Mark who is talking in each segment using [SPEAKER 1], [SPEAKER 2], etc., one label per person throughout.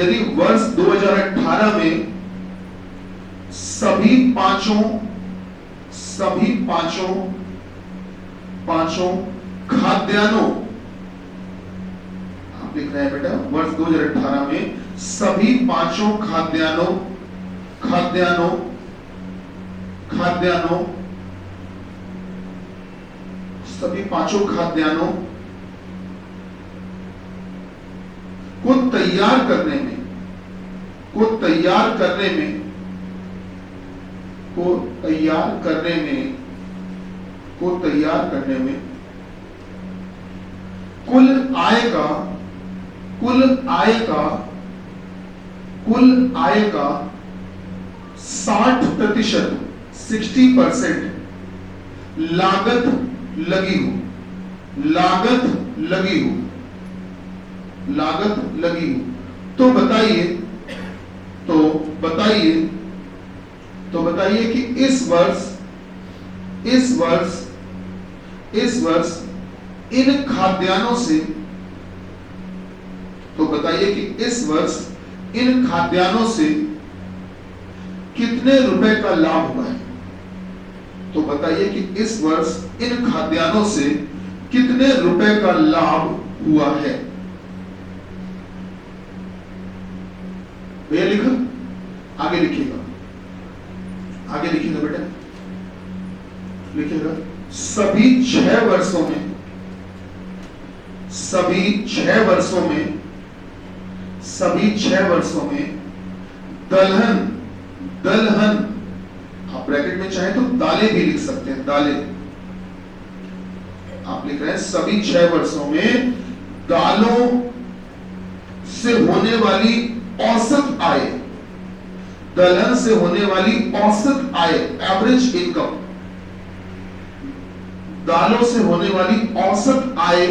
[SPEAKER 1] यदि वर्ष 2018 में सभी पांचों खाद्यान्नों, आप लिख रहे हैं बेटा, वर्ष 2018 में सभी पांचों खाद्यान्नों सभी पांचों खाद्यान्नों को तैयार करने में कुल आय का 60%, 60% लागत लगी हो। तो बताइए कि इस वर्ष इन खाद्यान्नों से, कितने रुपए का लाभ हुआ है? तो बताइए कि इस वर्ष इन खाद्यान्नों से कितने रुपए का लाभ हुआ है? भैया लिखा, आगे लिखिएगा बेटा, लिखिएगा। सभी 6 वर्षों में दलहन, आप ब्रैकेट में चाहे तो दालें भी लिख सकते हैं, दालें आप लिख रहे हैं। सभी 6 वर्षों में दालों से होने वाली औसत आय, दलहन से होने वाली औसत आय, एवरेज इनकम, दालों से होने वाली औसत आय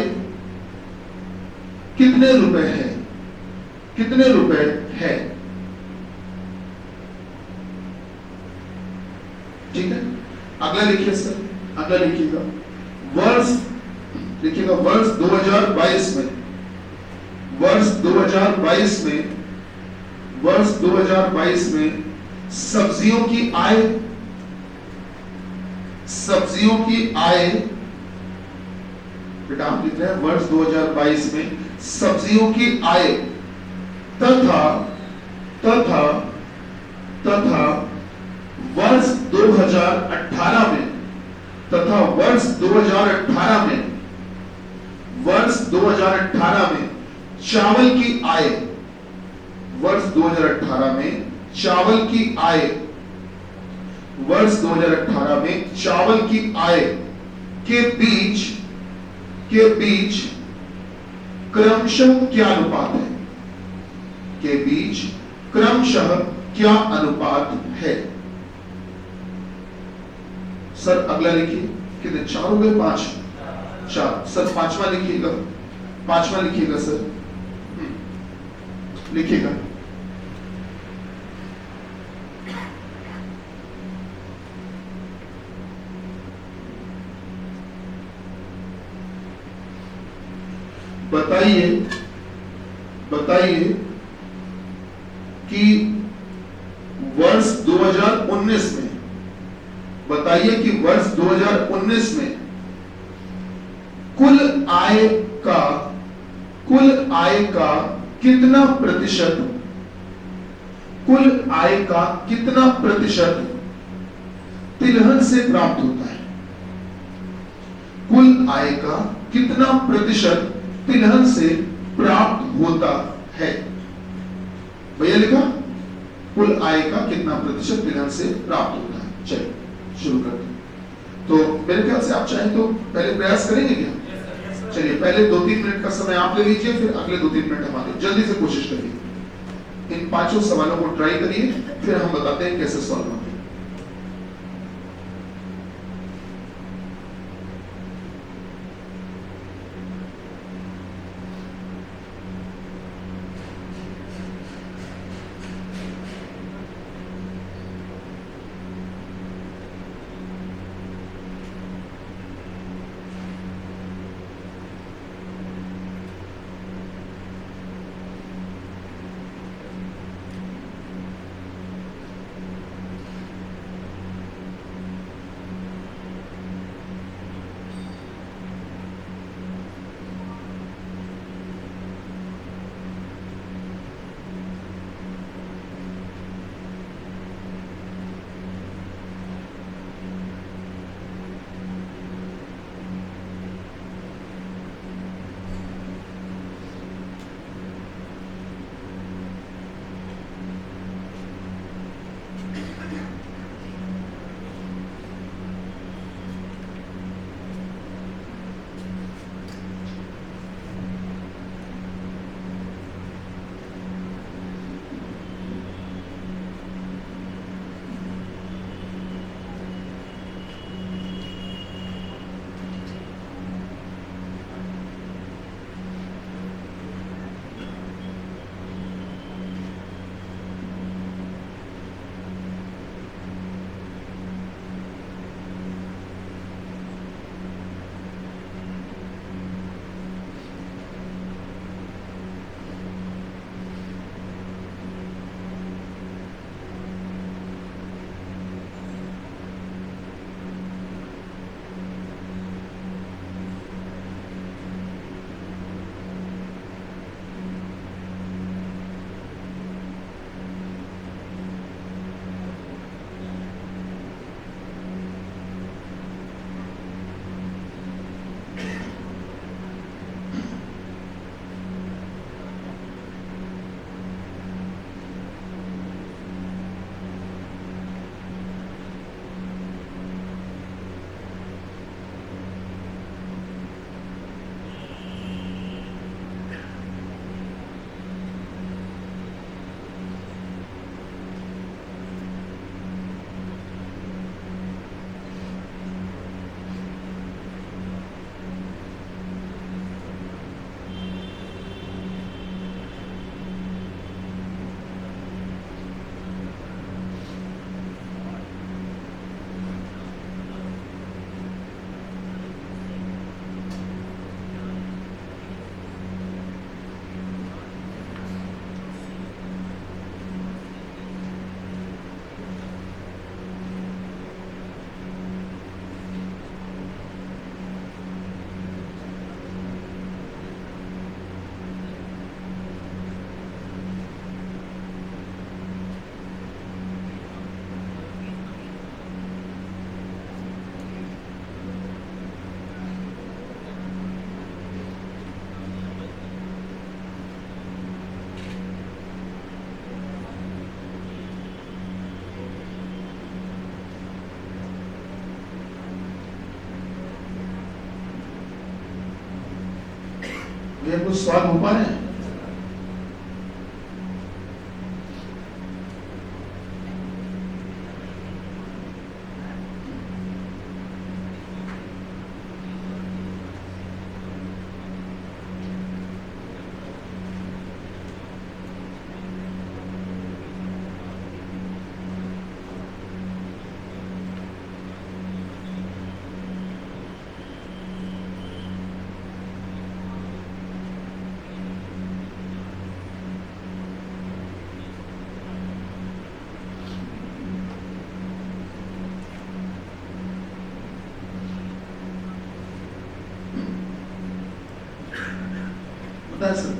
[SPEAKER 1] कितने रुपए है? ठीक है, अगला लिखिए सर, अगला लिखिएगा। वर्ष 2022 में सब्जियों की आय, बेटा आप लिख रहे हैं वर्ष 2022 में सब्जियों की आय तथा वर्ष 2018 में चावल की आय, वर्ष 2018 में चावल की आय के बीच क्रमशः क्या अनुपात है? सर अगला लिखिए, कितने 4 हो गए? 5, 4। सर पांचवा लिखिएगा सर, लिखिएगा। बताइए कि वर्ष 2019 में कुल आय का कितना प्रतिशत तिलहन से प्राप्त होता है? कुल आय का कितना प्रतिशत तिलहन से प्राप्त होता है? भैया लिखा, कुल आय का कितना प्रतिशत तिलहन से प्राप्त होता है? चलिए शुरू करते हैं। तो मेरे ख्याल से आप चाहें तो पहले प्रयास करेंगे क्या? चलिए पहले 2-3 मिनट का समय आप ले लीजिए, फिर अगले 2-3 मिनट हमारे, जल्दी से कोशिश करिए। इन 5 सवालों को ट्राई करिए, फिर हम बताते हैं कैसे सॉल्व होते हैं। ये कुछ सवाल हो पा रहे हैं?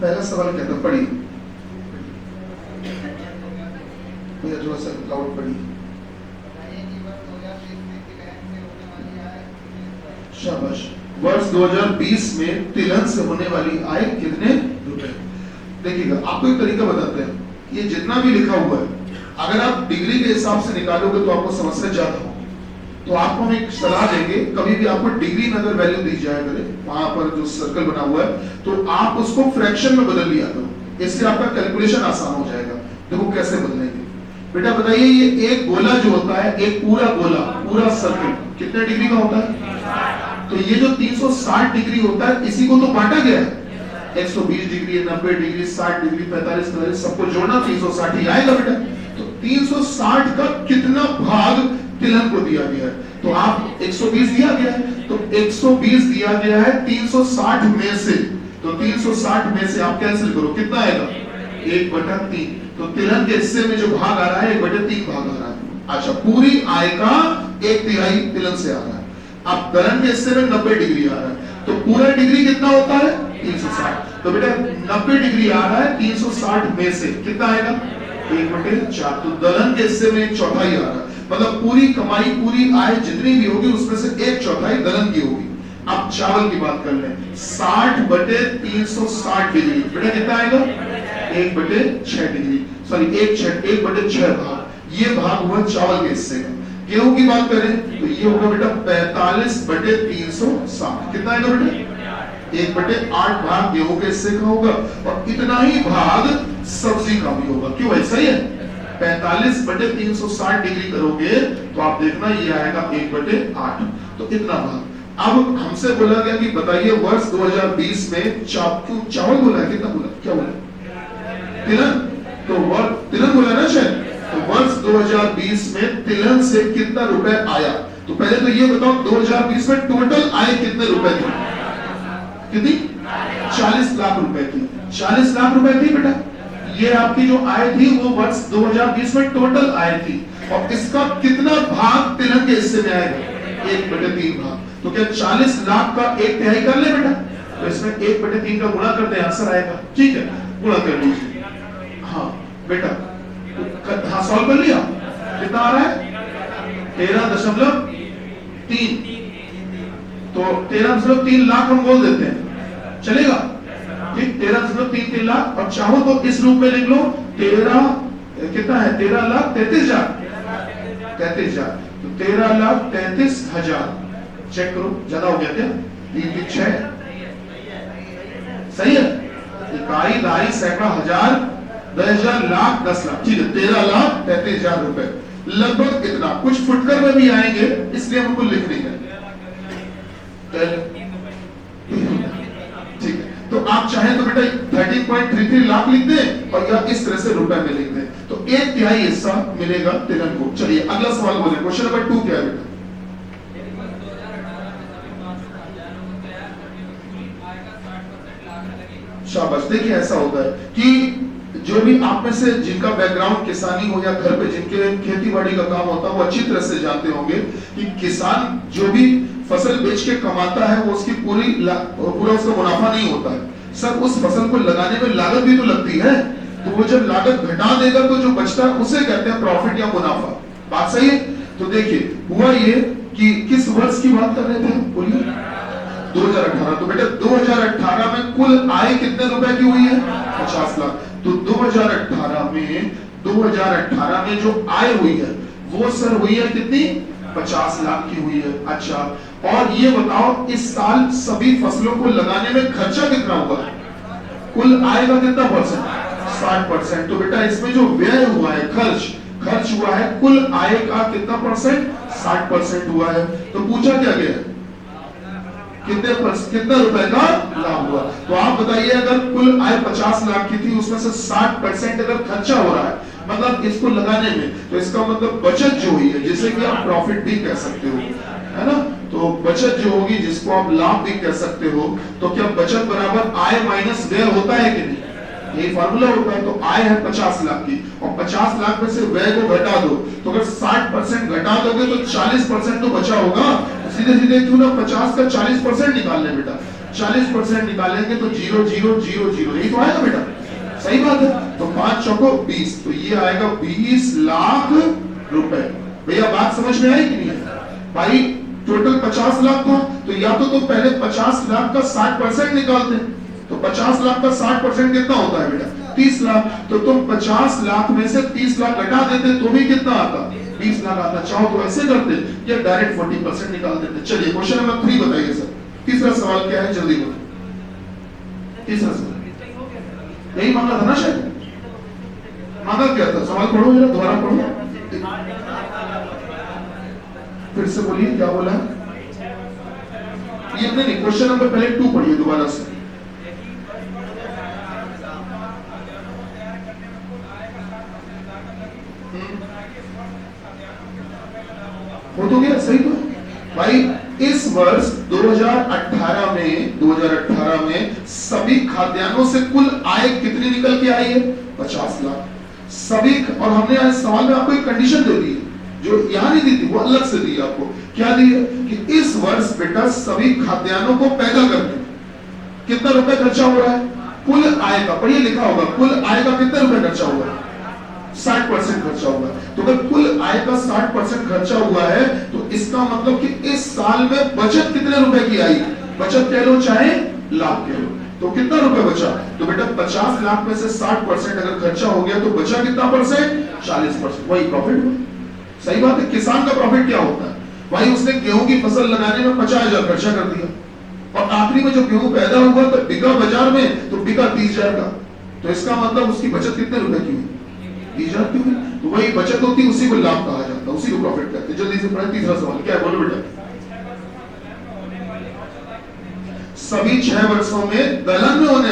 [SPEAKER 1] पहला सवाल क्या था, पढ़ी थोड़ा सा लाउड पढ़ी। शाबाश। वर्ष 2020 में तिलहन से होने वाली आय कितने रुपए? देखिएगा, आपको एक तरीका बताते हैं, ये जितना भी लिखा हुआ है अगर आप डिग्री के हिसाब से निकालोगे तो आपको समस्या ज्यादा होगी। तो आपको हम एक सलाह देंगे, कभी भी आपको डिग्री में अगर वैल्यू दी जाए करे, वहां पर जो सर्कल बना हुआ है तो आप उसको फ्रैक्शन में बदल लिया करो, इससे आपका कैलकुलेशन आसान हो जाएगा। देखो कैसे बदलेंगे बेटा, बताइए ये एक गोला जो होता है, एक पूरा गोला, पूरा सर्कल कितने डिग्री का होता है? तो ये जो 360 डिग्री होता है, इसी को तो बांटा गया है, 120 डिग्री, 90 डिग्री, 60 डिग्री, 45 डिग्री, सबको जोड़ना 360 ही आएगा बेटा। तो 360 का कितना भाग तिलहन को दिया गया है? तो आप 120 दिया गया है, तो 120 दिया गया है 360 में से, तो 360 में से आप कैंसिल करो, कितना आएगा? 1/3। तो तिलहन के हिस्से में जो भाग आ रहा है 1/3 भाग आ रहा है। अच्छा, पूरी आय का 1/3 तिलहन से आ रहा है। अब दलहन के हिस्से में 90 डिग्री आ रहा है, तो पूरा डिग्री कितना होता है? 360। तो बेटा 90 डिग्री आ रहा है 360 में से, कितना आएगा? 1/4। तो दलहन के हिस्से में 1/4 आ रहा है, मतलब पूरी कमाई, पूरी आय जितनी भी होगी उसमें से 1/4 दलहन की होगी। अब चावल की बात कर लें, 60/360 डिग्री, बेटा कितना आएगा? 1/6 डिग्री, सॉरी 1/6 भाग, ये भाग हुआ चावल के हिस्से का। गेहूं की बात करें तो ये होगा बेटा 45/360, कितना आएगा बेटा? 1/8 भाग गेहूं के हिस्से का होगा, और इतना ही भाग सब्जी का भी होगा। क्यों ऐसा ही है? 45/360 डिग्री करोगे तो आप देखना ये आएगा 1/8, तो इतना भाग। अब हमसे बोला गया कि बताइए वर्ष 2020 में चावल बोला, कितना बोला, क्या बोला? तिलहन, तो तिलहन बोला ना शायद। तो वर्ष 2020 में तिलहन से कितना रुपए आया? तो पहले तो ये बताओ 2020 में टोटल आय कितने रुपए थी? कितनी? 40 लाख रुपए की। 40 लाख रुपए थी बेटा, ये आपकी जो आय थी वो वर्ष 2020 में टोटल आय थी, और इसका कितना भाग तिलहन के हिस्से में आएगा? 1/3 भाग। तो क्या 40 लाख का 1/3 कर ले बेटा? तो इसमें 1/3 का गुणा करते हैं, आंसर आएगा। ठीक है, गुणा कर लीजिए। हाँ बेटा, हाँ सॉल्व कर लिया, कितना आ रहा है? 13.3। तो 13.3 लाख हम बोल देते हैं, चलेगा? ठीक, 13.33 लाख। और चाहो तो इस रूप में लिख लो, 13 कितना है? 13,33,000, 33,000। तो 13,33,000 चेक करो, ज्यादा हो गया क्या? 3×6 सही है? इकाई, दाई, सैकड़ा, हजार, 10,000, लाख, 10 लाख। ठीक है, 13,33,000 रुपए, लगभग इतना। कुछ फुटकर में भी आएंगे, इसलिए हमको लिख नहीं है। ठीक है, तो आप चाहें तो बेटा 13.33 लाख लिख दें, और या इस तरह से रुपए में लिख दें, तो 1/3 हिस्सा मिलेगा तिलहन को। चलिए अगला सवाल बोले, क्वेश्चन नंबर 2 क्या है बेटा? शाबाश। देखिए ऐसा होता है कि जो भी आप में से जिनका बैकग्राउंड किसानी हो, या घर पे जिनके खेती बाड़ी का काम होता है, वो अच्छी तरह से जानते होंगे कि किसान जो भी फसल बेच के कमाता है वो उसकी पूरा उसका मुनाफा नहीं होता है। सर उस फसल को लगाने में लागत भी तो लगती है, तो वो जब लागत घटा देगा तो जो बचता है उसे कहते हैं प्रॉफिट या मुनाफा। बात सही है? तो देखिए हुआ ये कि किस वर्ष की बात कर रहे थे, बोलिए? 2018। तो बेटा 2018 में कुल आय कितने रुपए की हुई है? 50 लाख। तो 2018 में जो आय हुई है वो सर हुई है कितनी? 50 लाख की हुई है। अच्छा, और ये बताओ इस साल सभी फसलों को लगाने में खर्चा कितना हुआ? कुल आय का कितना परसेंट? 60%। तो बेटा इसमें जो व्यय हुआ है, खर्च हुआ है, कुल आय का कितना परसेंट? 60% हुआ है। तो पूछा क्या गया, कितना रुपए का लाभ हुआ। तो आप बताइए, अगर कुल आय 50 लाख की थी, उसमें से 60% अगर खर्चा हो रहा है, मतलब इसको लगाने में, तो इसका मतलब बचत जो हुई है, जिसे कि आप प्रॉफिट भी कह सकते हो, है ना। तो बचत जो होगी, जिसको आप लाभ भी कह सकते हो, तो क्या बचत बराबर आय माइनस व्यय होता है कि नहीं? यही फार्मूला होता है। तो आय है 50 लाख की, और 50 लाख में से व्यय को घटा दो, तो अगर 60% घटा दोगे तो 40% तो बचा होगा। सीधे सीधे क्यों ना 50 का 40% निकाल ले बेटा, 40% निकालेंगे तो 0 0 0 0, यही तो आएगा बेटा, सही बात है। तो 5 चौको 20, तो ये आएगा 20 लाख रुपए। भैया बात समझ में आई कि नहीं है भाई? टोटल 50 लाख था, तो या तो तुम पहले 50 लाख का 60% निकालते, तो 50 लाख का 60% कितना होता है बेटा? 30 लाख। तो तुम 50 लाख में से 30 लाख घटा देते तो भी कितना आता? 20 लाख आता। चाहो तो ऐसे करते या डायरेक्ट 40% निकाल देते। चलिए क्वेश्चन नंबर 3 बताइए सर। तीसरा सवाल क्या है, जल्दी बताओ। तीसरा सवाल यही मांगा था ना, शायद मांगा क्या था? सवाल पढ़ो जरा, दोबारा पढ़ो, फिर से बोलिए क्या बोला। ये नहीं, क्वेश्चन नंबर पहले 2 पढ़िए दोबारा से। हो तो गया, सही तो भाई। इस वर्ष 2018 में सभी खाद्यान्नों से कुल आय कितनी निकल के आई है? 50 लाख सभी। और हमने आज सवाल में आपको एक कंडीशन दे दी है, जो यहां नहीं दी थी, वो अलग से दी आपको। क्या दी है कि इस वर्ष बेटा सभी खाद्यान्नों को पैदा करने कितना रुपए खर्चा हो रहा है? कुल आय का, पढ़िए लिखा होगा, कुल आय का कितना रुपए खर्चा हुआ है? 60% खर्चा हुआ है। तो अगर कुल आय का 60% खर्चा हुआ है, तो इसका मतलब कि इस साल में बचत कितने रुपए की आई? बचत कह लो चाहे लाभ कह लो, तो कितना रुपए बचा? तो बेटा 50 लाख में से 60% अगर खर्चा हो गया तो बचा कितना परसेंट? 40%। वही प्रॉफिट हुआ। सही बात है। किसान का प्रॉफिट क्या होता है भाई? उसने गेहूं की फसल लगाने में 50,000 खर्चा कर दिया, और आखिरी में जो गेहूं पैदा हुआ तो बिका बाजार में, तो बिका 30,000 का। तो इसका मतलब उसकी बचत कितने रुपए की हुई? 30,000 की हुई। तो वही बचत होती, उसी को लाभ कहा जाता है, उसी को प्रॉफिट कहते हैं। जल्दी से पढ़े तीसरा सवाल क्या है, बोलो बेटा। सभी 6 वर्षों में दलहन में होने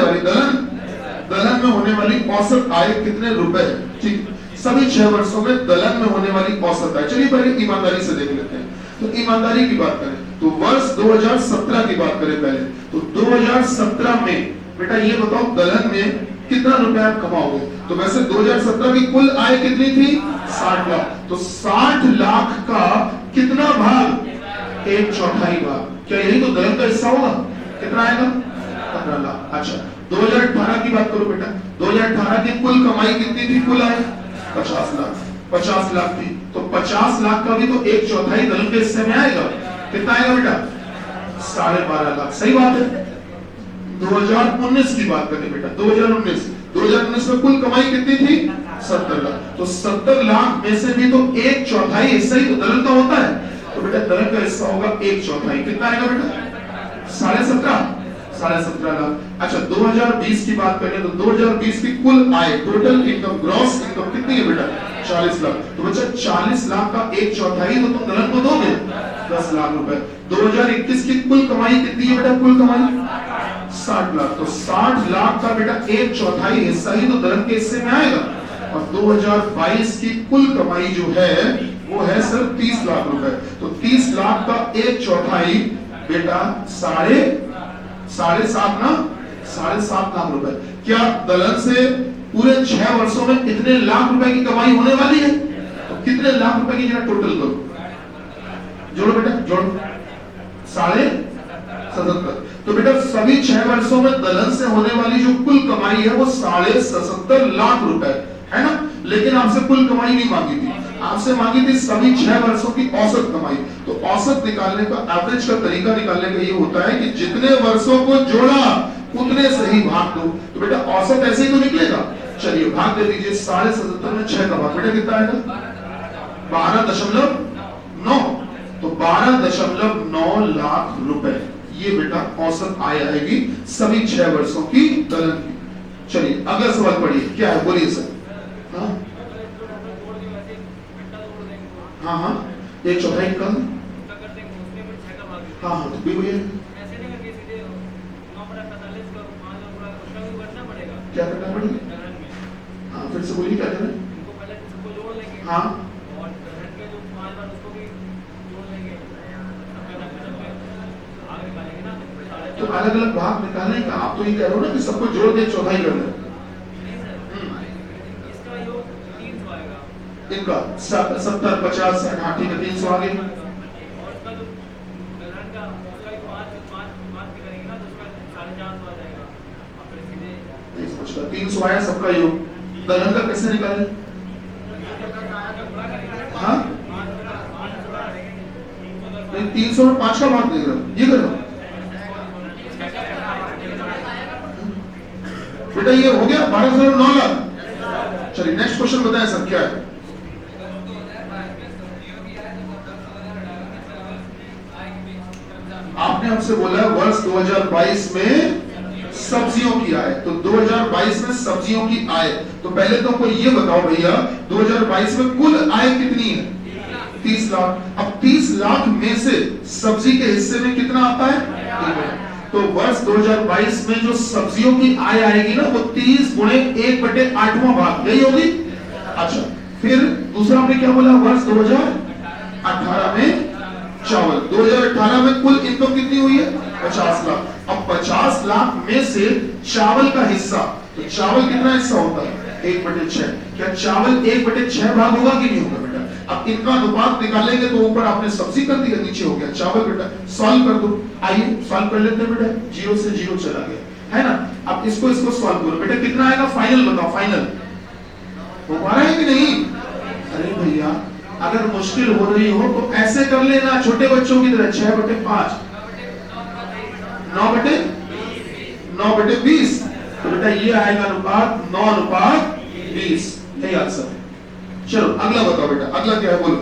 [SPEAKER 1] वाली औसत आय कितने रुपए है? ठीक, सभी 6 वर्षों में दलहन में होने वाली औसत आय। चलिए पहले ईमानदारी से देख लेते हैं। तो ईमानदारी की बात करें तो वर्ष 2017 की बात करें पहले, तो 2017 में बेटा ये बताओ दलहन में कितना रुपया आप कमाओगे? तो वैसे 2017 की कुल आय कितनी थी? 60 लाख। तो 60 लाख का कितना भाग? 1/4 भाग। क्या यही तो दलहन का हिस्सा होगा? कितना आएगा? 15 लाख। अच्छा 2018 की बात करो बेटा, 2018 की कुल कमाई कितनी थी? कुल आय 50 लाख थी। तो 50 लाख का भी तो 1/4 दलहन के हिस्से में आएगा। कितना आएगा बेटा? 12.5 लाख। सही बात है। 2019 की बात करें बेटा, 2019 में कुल कमाई कितनी थी? 70 लाख। तो 70 लाख में से भी तो 1/4 हिस्सा ही तो दलहन का होता है। तो बेटा दलहन का हिस्सा होगा 1/4। कितना आएगा बेटा? 17.5 लाख। अच्छा 2020 की बात करें तो 2020 की कुल आय, टोटल इनकम, ग्रॉस इनकम कितनी है बेटा? 40 लाख। तो बच्चा 40 लाख का 1/4 तो तुम दलहन को दोगे, 10 लाख रुपए। 2021 की कुल कमाई कितनी है बेटा? कुल कमाई 60 लाख। तो 60 लाख का बेटा 1/4 हिस्सा ही तो दलहन के हिस्से में आएगा। और 2022 की कुल कमाई जो है वो है सिर्फ 30 लाख रुपए। तो 30 लाख का 1/4 बेटा 7.5 लाख रुपए। क्या दलहन से पूरे 6 वर्षों में इतने लाख रुपए की कमाई होने वाली है? तो कितने लाख रुपए की जरा टोटल करो, जोड़ो बेटा, जोड़ो। 77.5। तो बेटा सभी 6 वर्षों में दलहन से होने वाली जो कुल कमाई है वो 77.5 लाख रुपए है ना। लेकिन आपसे कुल कमाई नहीं मांगी थी, आपसे मांगी थी सभी 6 वर्षों की औसत कमाई। तो औसत निकालने का, एवरेज का तरीका निकालने का ये होता है कि जितने वर्षों को जोड़ा उतने से ही भाग दो। तो बेटा औसत ऐसे ही तो निकलेगा। चलिए भाग दे दीजिए 77.5 में 6 का भाग, बेटा कितना आएगा? 12.9। तो 12.9 लाख रुपए ये बेटा औसत आय आएगी सभी 6 वर्षों की दलहन की। चलिए अगला सवाल पढ़िए, क्या है बोलिए सर। हाँ हाँ हाँ, 1/4 कल, हाँ हाँ तो भी भैया क्या करना पड़ेगा? हाँ फिर से बोलिए क्या करना है? हाँ तो अलग अलग भाग निकालने का, आप तो ये कह रहे हो ना कि सबको जोड़ के 1/4 कर दें। इनका 70, 50, 60, हाँ ठीक है, 300 आगे। नहीं समझता, 300 आया सबका योग, दलहन का कैसे निकाले? हाँ नहीं, 300 में 5 का भाग देगा, ये करो बेटा, ये हो गया 12,000 9 लाख। चलिए नेक्स्ट क्वेश्चन बताएं सर, क्या है? आपने हमसे बोला वर्ष 2022 में सब्जियों की आय, तो 2022 में सब्जियों की आय, तो पहले तो हमको ये बताओ भैया 2022 में कुल आय कितनी है? 30 लाख। अब 30 लाख में से सब्जी के हिस्से में कितना आता है? तो वर्ष 2022 में जो सब्जियों की आय आएगी ना, वो 30 गुणे 1/8वां भाग, यही होगी। अच्छा फिर दूसरा हमने क्या बोला, वर्ष 2018 में चावल, 2018 में कुल इनकम कितनी हुई है? 50 लाख। अब 50 लाख में से चावल का हिस्सा, तो चावल कितना हिस्सा होता है? 1/6। क्या चावल 1/6 भाग होगा कि नहीं होगा बेटा? अब इनका अनुपात निकालेंगे तो ऊपर आपने सब्जी कर दी, नीचे हो गया चावल। बेटा सॉल्व कर दो, आइए सॉल्व कर लेते हैं बेटा, 0 से 0 चला गया है ना। अब इसको सॉल्व करो बेटा, कितना आएगा फाइनल बताओ, फाइनल हो पा रहा है कि नहीं? अरे भैया अगर मुश्किल हो रही हो तो ऐसे कर लेना छोटे बच्चों की तरह, 6/5, 9/20। तो बेटा ये आएगा अनुपात 9/20, यही आंसर। चलो अगला बताओ बेटा, अगला क्या है बोलो।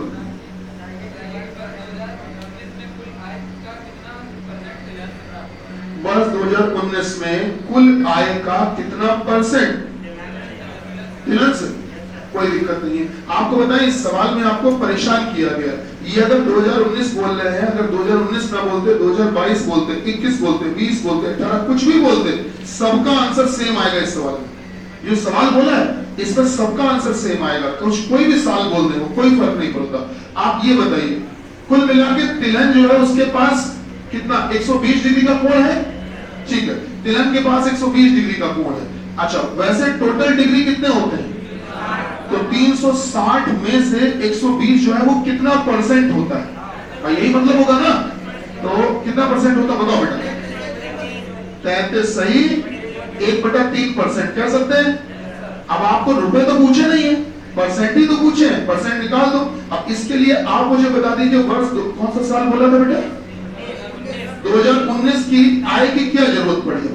[SPEAKER 1] वर्ष 2019 में कुल आय का कितना परसेंट? तिलक से कोई दिक्कत नहीं है। आपको बताएं इस सवाल में आपको परेशान किया गया, ये अगर 2019 बोल रहे हैं, अगर 2019 ना बोलते, 2022 बोलते, 21 बोलते, 20 बोलते, 18 कुछ भी बोलते, सबका आंसर सेम आएगा इस सवाल में। जो सवाल बोला है इसमें सबका आंसर सेम आएगा, कुछ कोई भी साल बोल दे, कोई फर्क नहीं पड़ता। आप ये बताइए कुल मिला के तिलहन जो है उसके पास कितना 120 डिग्री का कोण है, ठीक है, तिलहन के पास 120 डिग्री का कोण है। अच्छा वैसे टोटल डिग्री कितने होते हैं? तो 360 में से 120 जो है वो कितना परसेंट होता है? यही मतलब होगा ना, तो कितना परसेंट होता बताओ बेटा? 33 सही, 1/3% कह सकते हैं। अब आपको रुपए तो पूछे नहीं है, परसेंट ही तो पूछे, परसेंट निकाल दो। अब इसके लिए आप मुझे बता दीजिए वर्ष कौन सा साल बोला था बेटा? 2019 की आय की क्या जरूरत पड़ी?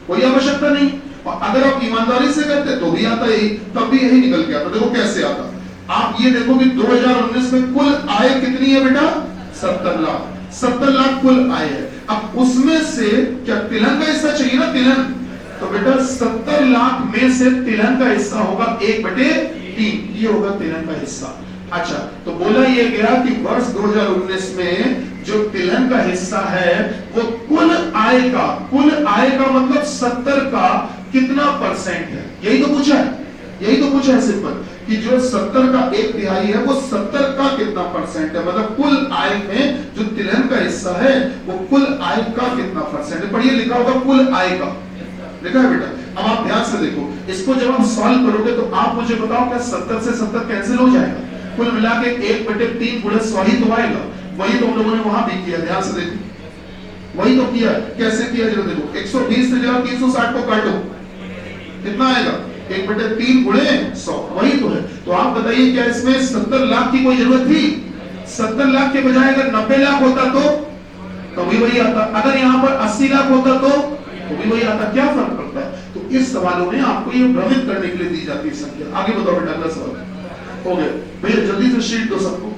[SPEAKER 1] कोई आवश्यकता नहीं। और अगर आप ईमानदारी से करते तो भी आता ही, तब भी यही निकल के आता। देखो कैसे आता, आप ये देखो कि 2019 में कुल आय कितनी है बेटा? 70 लाख। 70 लाख कुल आय है। अब उसमें से क्या तिलहन का हिस्सा चाहिए ना, तिलहन, तो बेटा 70 लाख में से तिलहन का हिस्सा होगा 1/3, ये होगा तिलहन का हिस्सा। अच्छा तो बोला ये गया कि वर्ष 2019 में जो तिलहन का हिस्सा है वो कुल आय का मतलब 70 का कितना परसेंट है, यही तो पूछा है सिंपल, कि जो 70 का 1/3 है वो 70 का कितना परसेंट है, मतलब कुल आय में जो तिलहन का हिस्सा है वो कुल आय का कितना परसेंट है। पढ़िए लिखा होगा कुल आय का, लिखा है बेटा। अब आप ध्यान से देखो, इसको जब आप सॉल्व करोगे तो आप मुझे बताओ क्या 70 से 70 कैंसिल हो जाएगा? कुल मिला के 1/3 गुणे 100 ही तो आएगा। वही तो हम लोगों ने वहां भी किया, ध्यान से देखो, वही तो किया। कैसे किया जरा देखो, 120 से जरा 360 को काटो, कितना आएगा? 1/3 गुणे 100, वही तो है। तो आप बताइए क्या इसमें 70 लाख की कोई जरूरत थी? 70 लाख के बजाय अगर 90 लाख होता तो भी वही आता। अगर यहाँ पर 80 लाख होता तो भी वही आता। क्या फर्क पड़ता है? तो इस सवालों में आपको ये भ्रमित करने के लिए दी जाती है संख्या। आगे बताओ बेटा, अगला सवाल हो गया भैया, जल्दी से शीट दो सबको,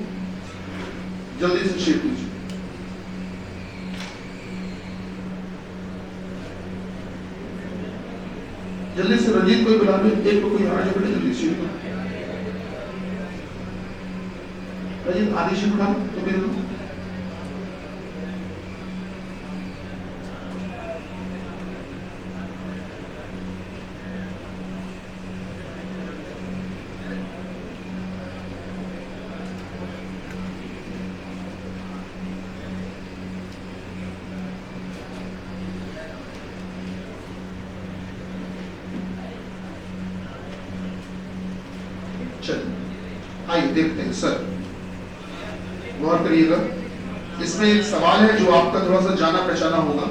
[SPEAKER 1] जल्दी से शीट दीजिए। जल्दी से रंजीत कोई बुला लो, एक को कोई आ जाए बेटा जल्दी से। रंजीत आधी शीट उठा तो मेरे लो। आइए देखते हैं सर, गौर करिएगा। इसमें एक सवाल है जो आपका थोड़ा सा जाना पहचाना होगा।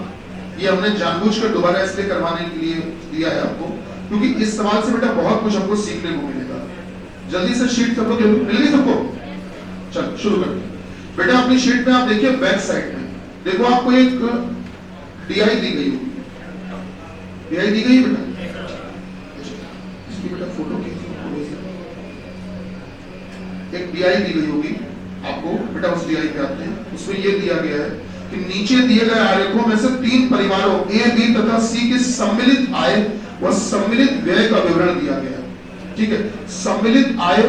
[SPEAKER 1] ये हमने जानबूझकर दोबारा इसलिए करवाने के लिए दिया है आपको, क्योंकि इस सवाल से बेटा बहुत कुछ हमको सीखने को मिलेगा। जल्दी से शीट सब लोग मिल गई सबको? चलो शुरू करते बेटा। अपनी शीट में आप देखिए बैक साइड में देखो आपको एक डीआई दी गई होगी। डीआई दी गई बेटा, इसकी बेटा फोटो खींचो। एक डीआई दी गई होगी आपको बेटा, उस डीआई पे आते हैं। उसमें ये दिया गया है कि नीचे दिए गए आरेखों में से 3 परिवारों ए, बी तथा सी की सम्मिलित आय व सम्मिलित व्यय का विवरण दिया गया है। ठीक है, सम्मिलित आय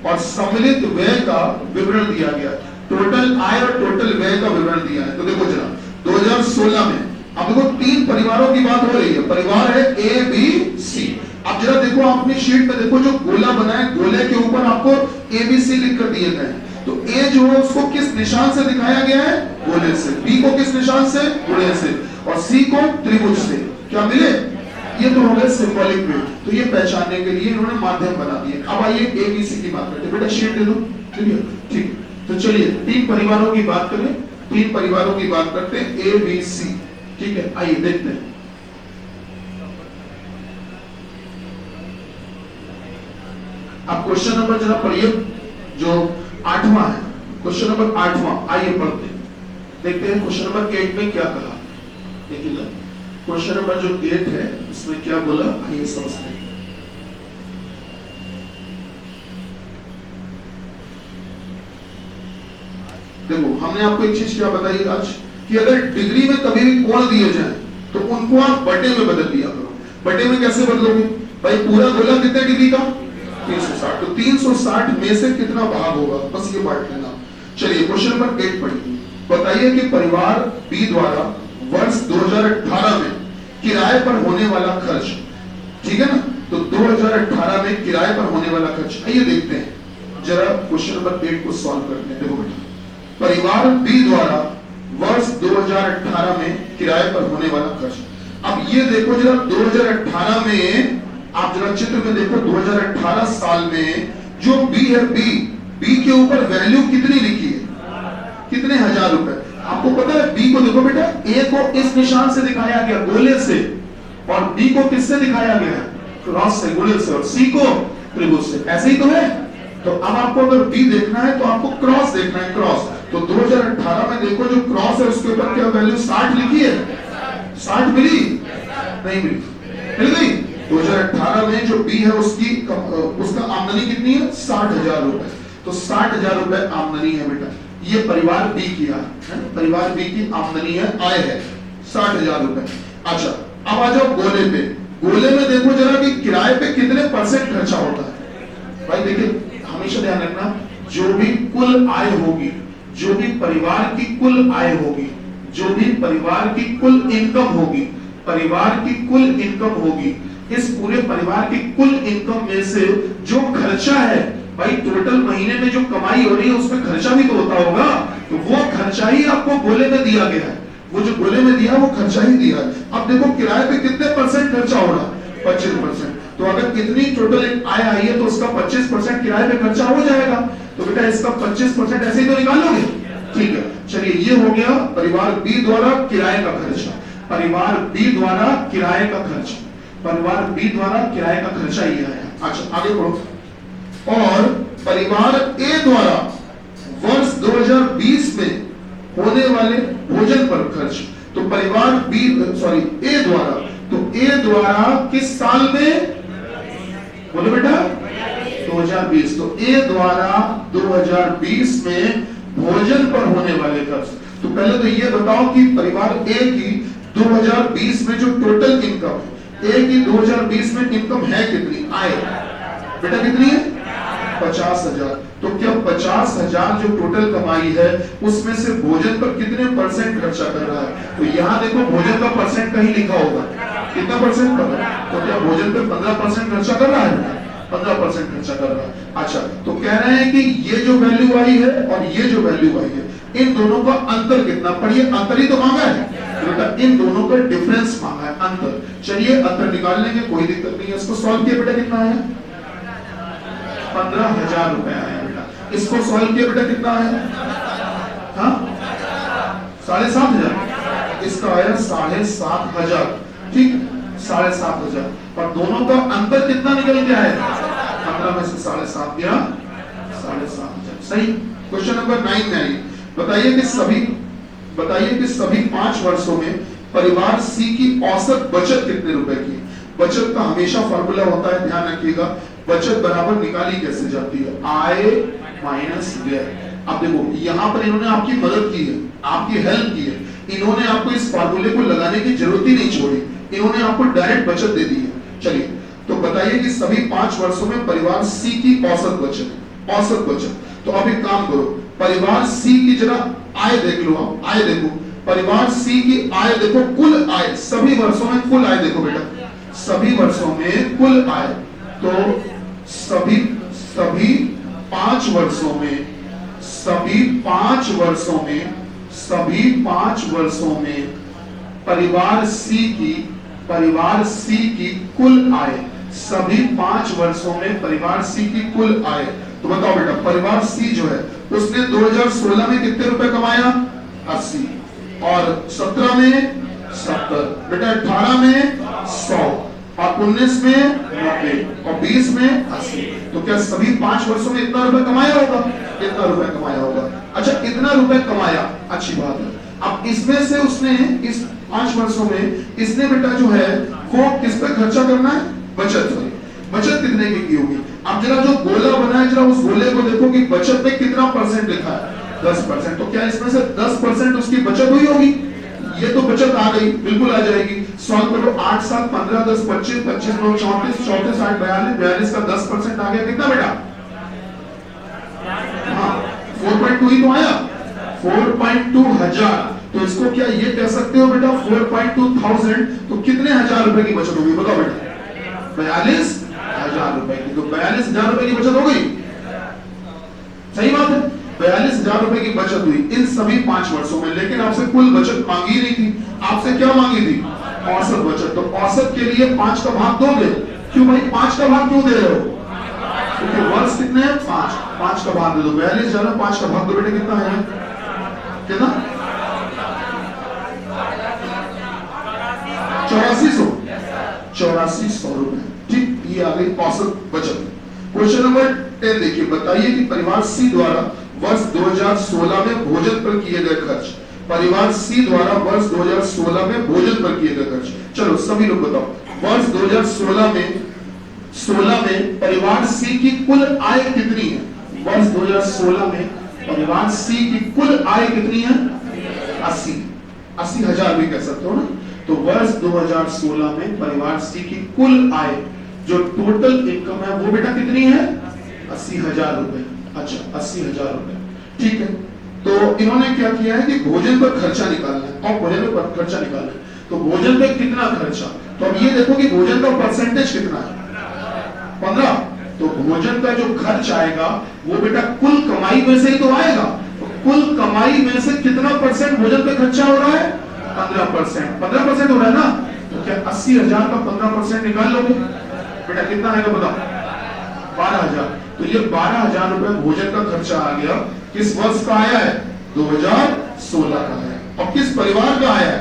[SPEAKER 1] और सम्मिलित व्यय का विवरण दिया गया। टोटल आय और टोटल व्यय का विवरण दिया है। तो देखो जरा 2016 में अब देखो 3 परिवारों की बात हो रही है। परिवार है ए, बी, सी। अब जरा देखो अपनी शीट में देखो जो गोला बना है, गोले के ऊपर आपको ABC लिख कर दिए गए। तो ए जो है उसको किस निशान से दिखाया गया है? गोले से। बी को किस निशान से? गोले से। और सी को त्रिभुज से। क्या मिले? ये तो हो गए सिंबॉलिक वे। तो ये पहचानने के लिए इन्होंने माध्यम बना दिए। अब आइए ABC की बात करते हैं। बेटा शीट दे दो। ठीक, तो चलिए 3 परिवारों की बात करें। 3 परिवारों की बात करते हैं, ABC। ठीक है, आइए देखते हैं। अब क्वेश्चन नंबर जरा पढ़िए, जो 8वां है। क्वेश्चन नंबर 8वां, आइए पढ़ते हैं। देखते हैं क्वेश्चन नंबर 8 में क्या कहा। देखिएगा क्वेश्चन नंबर जो 8 है इसमें क्या बोला, आइए समझते हैं। देखो हमने आपको एक चीज क्या बताई आज, कि अगर डिग्री में कभी भी कोण दिए जाए तो उनको आप बटे में बदल दिया करो। बटे में कैसे बदलोगे भाई? पूरा गोला कितने डिग्री का? 360। तो 360 में से कितना भाग होगा, बस ये बांट लेना। चलिए क्वेश्चन नंबर 8 पढ़िए। बताइए कि परिवार बी द्वारा वर्ष 2018 में किराए पर होने वाला खर्च, ठीक है ना, तो 2018 में किराए पर होने वाला खर्च। आइए देखते हैं जरा क्वेश्चन नंबर 8 को सॉल्व करते हैं। देखो बेटा, परिवार बी द्वारा वर्ष 2018 में किराए पर होने वाला खर्च। अब ये देखो जरा 2018 में, आप जरा चित्र में देखो 2018 साल में जो बी है, बी के ऊपर वैल्यू कितनी लिखी है? कितने हजार रुपए। आपको पता है बी को देखो बेटा, ए को इस निशान से दिखाया गया गोले से, और बी को किससे दिखाया गया? क्रॉस से, गोले से, और सी को त्रिभुज से। ऐसे ही तो है। तो अब आपको अगर बी देखना है तो आपको क्रॉस देखना है, क्रॉस। तो 2018 में देखो जो क्रॉस है उसके ऊपर क्या वैल्यू 60 लिखी है? 60 मिली? नहीं मिली, मिल गई। 2018 में जो बी है उसका आमदनी कितनी है? 60,000 रुपए। तो 60,000 रुपए आमदनी है बेटा। ये परिवार बी की है, परिवार बी की आमदनी है, आय है 60,000 रुपए। अच्छा अब आ जाओ गोले पे। गोले में देखो जरा कि किराए पे कितने % खर्चा होता है। भाई देखिए हमेशा ध्यान रखना, जो भी कुल आय होगी, जो भी परिवार की कुल आय होगी, जो भी परिवार की कुल इनकम होगी, परिवार की कुल इनकम होगी, इस पूरे परिवार की कुल इनकम में से जो खर्चा है, भाई टोटल महीने में जो कमाई हो रही है उसमें खर्चा भी तो होता होगा। तो वो खर्चा ही आपको गोले में दिया गया है। वो जो गोले में दिया वो खर्चा ही दिया है। अब देखो किराए पे कितने % खर्चा हो रहा है? 25%। तो अगर इतनी टोटल आय आई है तो उसका 25% किराए पे खर्चा हो जाएगा। तो बेटा इसका 25% ऐसे ही तो निकालोगे। ठीक है, चलिए ये हो गया परिवार बी द्वारा किराए का खर्चा। परिवार बी द्वारा किराए का खर्च, परिवार बी द्वारा किराए का खर्चा ये आया। अच्छा आगे बढ़ो। और परिवार ए द्वारा वर्ष 2020 में होने वाले भोजन पर खर्च। तो परिवार बी ए द्वारा, तो ए द्वारा किस साल में? बोलो बेटा 2020। तो ए द्वारा 2020 में भोजन पर होने वाले खर्च। तो पहले तो ये बताओ कि परिवार ए की 2020 में जो टोटल इनकम है, ए की 2020 में इनकम है कितनी, आय बेटा कितनी है 50,000। तो क्या 50,000 जो टोटल कमाई है उसमें से भोजन पर कितने परसेंट खर्चा कर रहा है? तो यहाँ देखो भोजन का परसेंट कहीं लिखा होगा, कितना परसेंट कर रहा है? तो क्या भोजन पे 15% खर्चा कर रहा है? 15% खर्चा कर रहा है। अच्छा, तो कह रहे हैं कि ये जो वैल्यू आई है और ये जो वैल्यू आई है, इन दोनों का अंतर कितना? पढ़िए, अंतर ही तो मांगा है बेटा, इन दोनों का डिफरेंस मांगा है, अंतर। चलिए अंतर निकाल लेंगे, कोई दिक्कत नहीं है। इसको सॉल्व किया बेटा कितना है? 15,000 रुपए आया बेटा। इसको सॉल्व किया बेटा कितना है? हाँ 7,500। इसका आया 7,500, ठीक 7,500। और दोनों का अंतर कितना निकल गया है? 15 में से 7.5 गया 7,500। सही। क्वेश्चन नंबर 9 में आइए। बताइए कि सभी 5 वर्षों में परिवार सी की औसत बचत कितने रुपए की? बचत का हमेशा फॉर्मूला होता है, ध्यान रखिएगा। बचत बराबर निकाली कैसे जाती है? आय माइनस व्यय। अब देखो यहाँ पर इन्होंने आपकी मदद की है, आपकी हेल्प की है। इन्होंने आपको इस फॉर्मूले को लगाने की जरूरत ही नहीं छोड़ी, इन्होंने आपको डायरेक्ट बचत दे दी है। चलिए, तो बताइए कि सभी 5 वर्षों में परिवार सी की औसत बचत, औसत बचत। तो अब एक काम करो, परिवार सी की जरा आय देख लो, आप आय देखो, परिवार सी की आय देखो, कुल आय सभी वर्षों में, कुल आय देखो बेटा, सभी वर्षों में कुल आय। तो सभी 5 वर्षों में, सभी 5 वर्षों में परिवार सी की कुल आय, सभी 5 वर्षों में परिवार सी की कुल आय। तो बताओ बेटा, परिवार सी जो है उसने 2016 में कितने रुपए कमाया? 80। और 17 में 70, बेटा 18 में 100, और 19 में 90, और 20 में 80। तो क्या सभी 5 वर्षों में इतना रुपए कमाया होगा? इतना रुपए कमाया होगा। अच्छा, इतना रुपए कमाया, अच्छी बात है। अब इसमें से उसने इस 5 वर्षों में इसने बेटा जो है वो किस पे खर्चा करना है? बचत। बचत कितने की होगी? अब जरा जो गोला बना है, जरा उस गोले को देखो कि बचत में कितना परसेंट लिखा है? 10%। तो क्या इसमें से 10% उसकी बचत हुई होगी? ये तो बचत आ गई, बिल्कुल आ जाएगी। सॉल्व करो, 8 7 15 10 25 25 9 34 34 8 42 42 का 10% आ गया, कितना बेटा? हाँ 4.2 ही तो आया, 4.2 हजार। तो इसको क्या ये कह सकते हो बेटा 4.2 थाउजेंड? तो कितने हजार रुपए की बचत होगी बताओ बेटा? 42,000 रुपए की। तो 42,000 रुपए की बचत हो गई, सही बात है। 42,000 रुपए की बचत हुई इन सभी 5 वर्षों में। लेकिन आपसे कुल बचत मांगी नहीं थी, आपसे क्या मांगी थी? औसत बचत। तो औसत के लिए 5 का भाग दोगे? क्यों भाई 5 का भाग क्यों दे रहे हो? क्योंकि वर्ष कितने हैं? 5 का भाग दे दो। 42,000 5 का भाग दो बेटे, कितना है? कितना? 8400 रुपए, ठीक। ये आ गई औसत बचत। क्वेश्चन नंबर 10 देखिए। बताइए कि परिवार सी द्वारा वर्ष 2016 में भोजन पर किए गए खर्च, परिवार सी द्वारा वर्ष 2016 में भोजन पर किए गए खर्च। चलो सभी लोग बताओ, वर्ष 2016 में परिवार सी की कुल आय कितनी है? वर्ष 2016 में परिवार सी की कुल आय कितनी है? 80,000 भी कह सकते हो ना। तो वर्ष 2016 में परिवार सी की कुल आय जो टोटल इनकम है वो बेटा कितनी है? 80,000 रुपए। अच्छा 80,000 रुपए, ठीक है। तो इन्होंने क्या किया है कि भोजन पर खर्चा निकालना है, और भोजन पर खर्चा निकालना है। तो भोजन पे कितना खर्चा? तो अब ये देखो कि भोजन का परसेंटेज कितना है? 15। तो भोजन का जो खर्च आएगा वो बेटा कुल कमाई में से ही तो आएगा। तो कुल कमाई में से कितना परसेंट भोजन पे खर्चा हो रहा है? 15%। 15% हो रहा है ना। तो क्या 80,000 का 15% निकाल लोगे बेटा? कितना आएगा बताओ? 12,000। तो ये 12,000 रुपए भोजन का खर्चा आ गया। किस वर्ष का आया है? 2016 का है। और किस परिवार का आया है?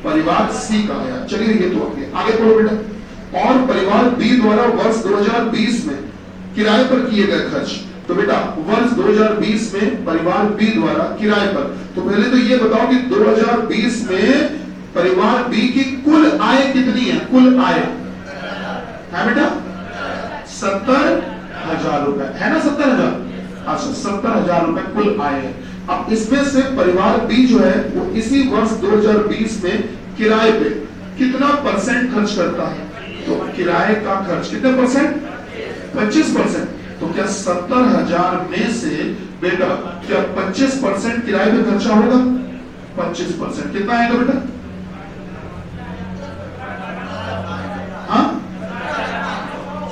[SPEAKER 1] परिवार सी का आया। चलिए ये तो आगे पढ़ो बेटा। और परिवार बी द्वारा वर्ष 2020 में किराए पर किए गए खर्च। तो बेटा वर्ष 2020 में परिवार बी द्वारा किराए पर, तो पहले तो ये बताओ कि 2020 में परिवार बी की कुल आय कितनी है? कुल आय है बेटा 70,000 रुपए, है ना? 70,000। अच्छा 70,000 रुपए कुल आय है। अब इसमें से परिवार बी जो है वो इसी वर्ष 2020 में किराए पे कितना परसेंट खर्च करता है? तो किराए का खर्च कितने परसेंट? 25%। तो क्या 70,000 में से बेटा क्या 25% किराए पे खर्चा होगा? 25% कितना आएगा बेटा? हाँ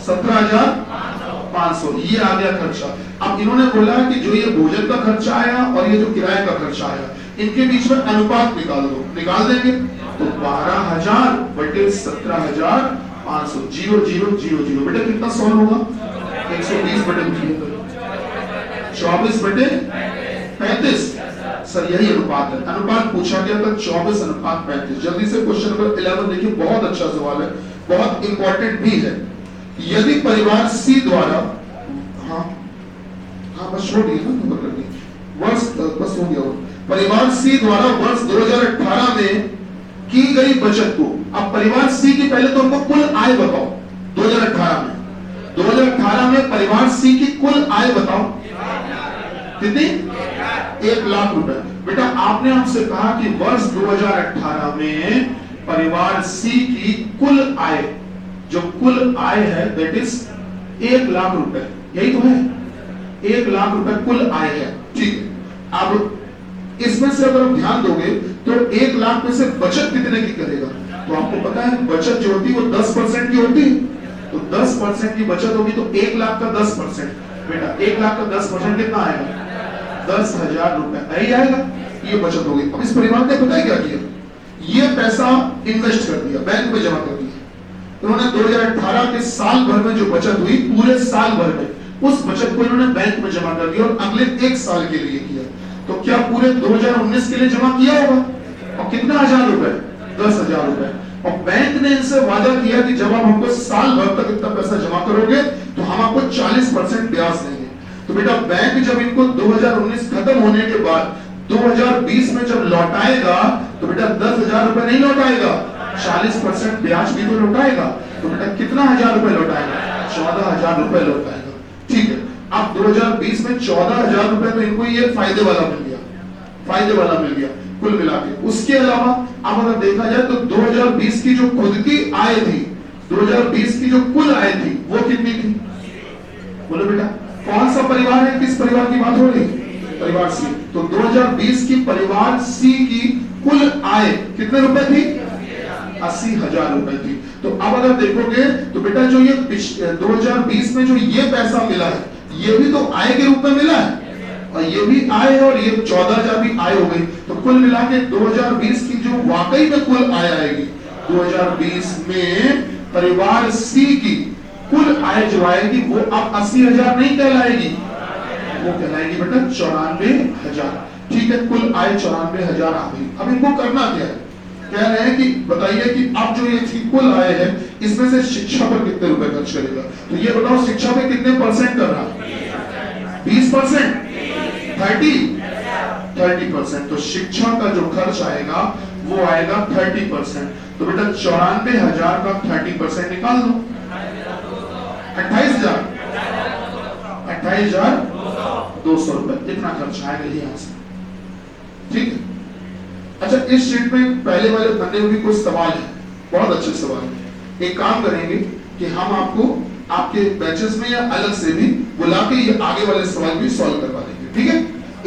[SPEAKER 1] 17,500 ये आ गया खर्चा। अब इन्होंने बोला कि जो ये भोजन का खर्चा आया और ये जो किराए का खर्चा आया इनके बीच में अनुपात निकाल दो। निकाल देंगे तो 12,000 बटे 17,500 0 0 0 0 बेटा कितना सॉल्व होगा? 120 बटे 24 बटे 35। सर यही अनुपात है। अनुपात पूछा गया था 24:35। जल्दी से क्वेश्चन नंबर 11 देखिए, बहुत अच्छा सवाल है, बहुत इंपॉर्टेंट भी है। यदि परिवार सी द्वारा हाँ बस छोड़ दिए ना, नंबर कर दिए वर्ष बस हो गया। परिवार सी द्वारा वर्ष 2018 में की गई बचत को, अब परिवार सी की पहले तो उनको कुल आय बताओ। 2018 में परिवार सी की कुल आय बताओ कितनी? 1 लाख रुपए। बेटा आपने हमसे कहा कि वर्ष 2018 में परिवार सी की कुल आय, जो कुल आय है दैट इज 1 लाख रुपए, यही तो है। 1 लाख रुपए कुल आय है, ठीक है। अब इसमें से अगर आप ध्यान दोगे तो 1 लाख में से बचत कितने की करेगा? तो आपको पता है बचत जो होती है वो 10% की होती है। तो 10% की बचत होगी तो 1 लाख का 10%, बेटा 1 लाख का 10% कितना आएगा? 10,000 रुपए यही आएगा। ये बचत होगी। अब इस परिवार ने पता है क्या किया? ये पैसा इन्वेस्ट कर दिया, बैंक में जमा कर दिया। उन्होंने 2018 के साल भर में जो बचत हुई, पूरे साल भर में उस बचत को इन्होंने बैंक में जमा कर दिया और अगले 1 साल के लिए किया। तो क्या पूरे 2019 के लिए जमा किया होगा? और कितना 1,000 रुपए? 10,000 रुपए। और बैंक ने इनसे वादा किया कि जब आप हमको साल भर तक इतना पैसा जमा करोगे तो हम आपको 40% ब्याज देंगे। तो बेटा बैंक जब इनको 2019 खत्म होने के बाद 2020 में जब लौटाएगा तो बेटा 10,000 रुपए नहीं लौटाएगा, 40% ब्याज भी तो लौटाएगा। तो बेटा कितना 1,000 रुपए लौटाएगा? 14,000 रुपए लौटाएगा, ठीक है। अब 2020 में 14,000 रुपए तो इनको ये फायदे वाला मिल गया, फायदे वाला मिल गया कुल मिला के। उसके अलावा अब अगर देखा जाए तो 2020 की जो खुद की आय थी, 2020 की जो कुल आय थी वो कितनी थी? बोलो बेटा कौन सा परिवार है, किस परिवार की बात हो रही? परिवार सी। तो 2020 की परिवार सी की कुल आय कितने रुपए थी? 80,000 रुपए थी। तो अब अगर देखोगे तो बेटा जो ये 2020 में जो ये पैसा मिला है ये भी तो आय के रूप में मिला है, और ये भी आय है और ये 14,000 भी आय हो गई। तो कुल मिला के 2020 की जो वाकई में कुल आय आएगी 2020 में परिवार सी की कुल आय जो आएगी वो अब 80,000 नहीं कहलाएगी, वो कहलाएगी बेटा 94,000, ठीक है। कुल आय 94,000 आ गई। अब इनको करना क्या है? कह रहे हैं कि बताइए कि अब जो ये कुल आय है इसमें से शिक्षा पर कितने रुपए खर्च करेगा? तो ये बताओ शिक्षा पे कितने % कर रहा है? 20%, 30%। तो शिक्षा का जो खर्च आएगा वो आएगा 30%। तो बेटा 94,000 का 30% निकाल दो, 28,200 रुपए इतना खर्च आएगा यहाँ से, ठीक है। अच्छा इस शीट में पहले वाले पन्ने में भी कुछ सवाल है, बहुत अच्छे सवाल है। एक काम करेंगे कि हम आपको आपके बैचेस में या अलग से भी बुला के ये आगे वाले सवाल भी सॉल्व करवा देंगे, ठीक है।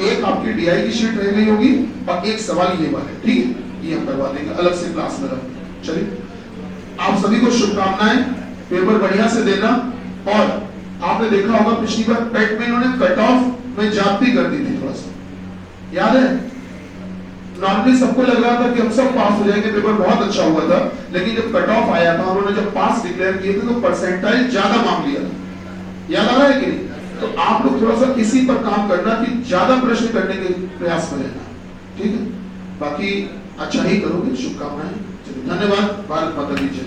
[SPEAKER 1] एक आपकी डीआई की शीट रह गई होगी और एक सवाल ये वाला, ठीक है, ये हम करवा देंगे अलग से क्लास में रख। चलिए आप सभी को शुभकामनाएं, पेपर बढ़िया से देना। और आपने देखा होगा पिछली बार पेट में इन्होंने कट ऑफ में जाती कर दी थी, थोड़ा सा याद है। नॉर्मली सबको लग रहा था कि हम सब पास हो जाएंगे, पेपर बहुत अच्छा हुआ था, लेकिन जब कट ऑफ आया था उन्होंने जब पास डिक्लेयर किए थे तो परसेंटाइल ज्यादा मांग लिया था, याद आ रहा है कि नहीं? तो आप लोग थोड़ा सा इसी पर काम करना कि ज्यादा प्रश्न करने के प्रयास में रहना, ठीक है। बाकी अच्छा ही करोगे, शुभकामनाएं। धन्यवाद। भारत माता की जय।